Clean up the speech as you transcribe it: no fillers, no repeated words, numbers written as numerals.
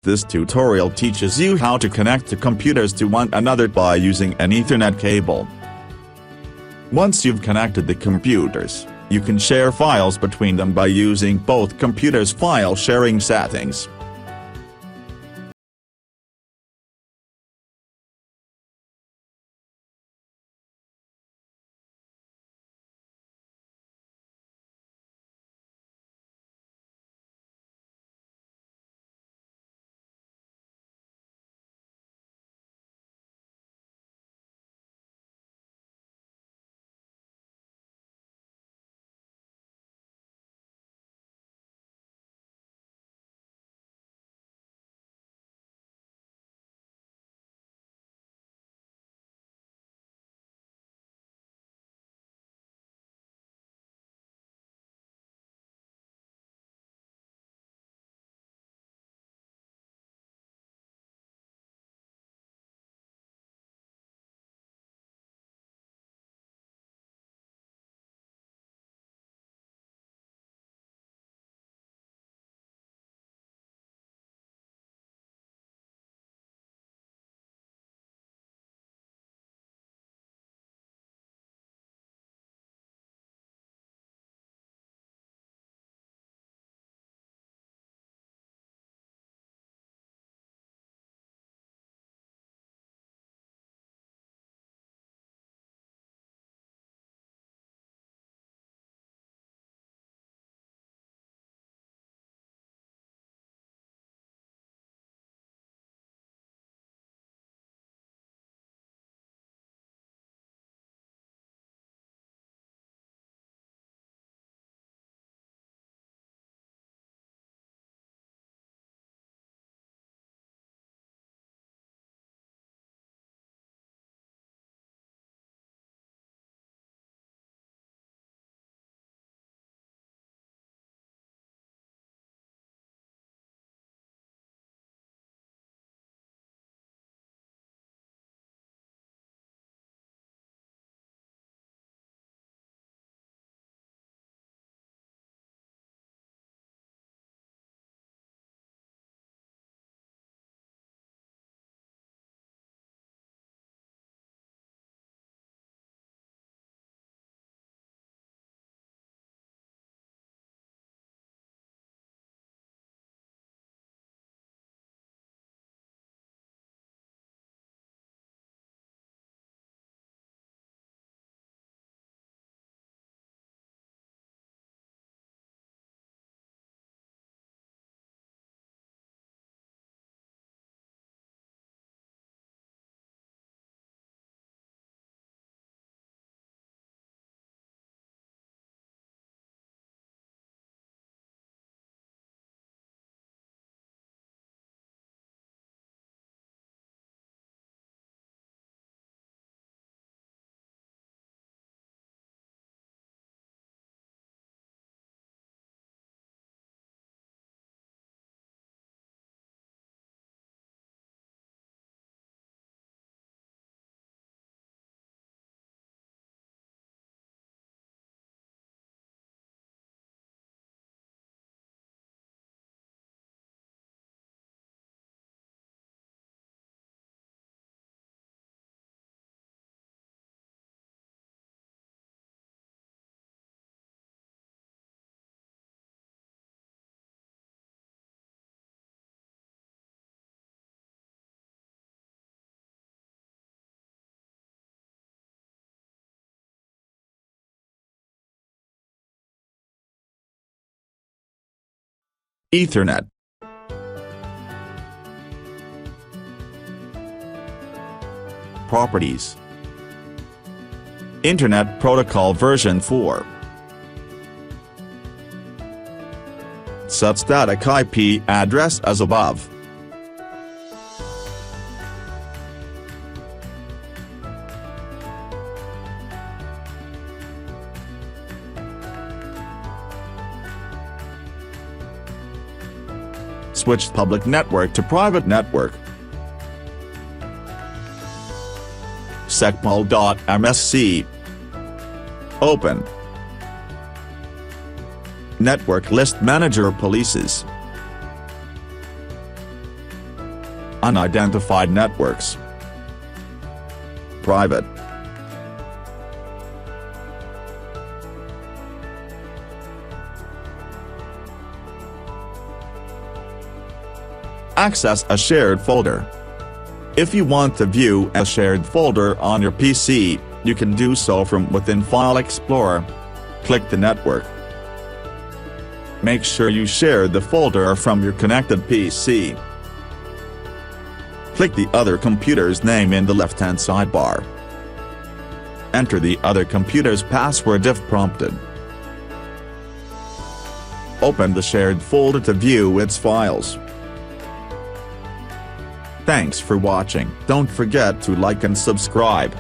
This tutorial teaches you how to connect the computers to one another by using an Ethernet cable. Once you've connected the computers, you can share files between them by using both computers' file sharing settings. Ethernet. Properties. Internet Protocol version 4. Set static IP address as above. Switch public network to private network. secmul.msc. Open. Network List Manager policies. Unidentified networks. Private. Access a shared folder. If you want to view a shared folder on your PC, you can do so from within File Explorer. Click the network. Make sure you share the folder from your connected PC. Click the other computer's name in the left-hand sidebar. Enter the other computer's password if prompted. Open the shared folder to view its files. Thanks for watching. Don't forget to like and subscribe.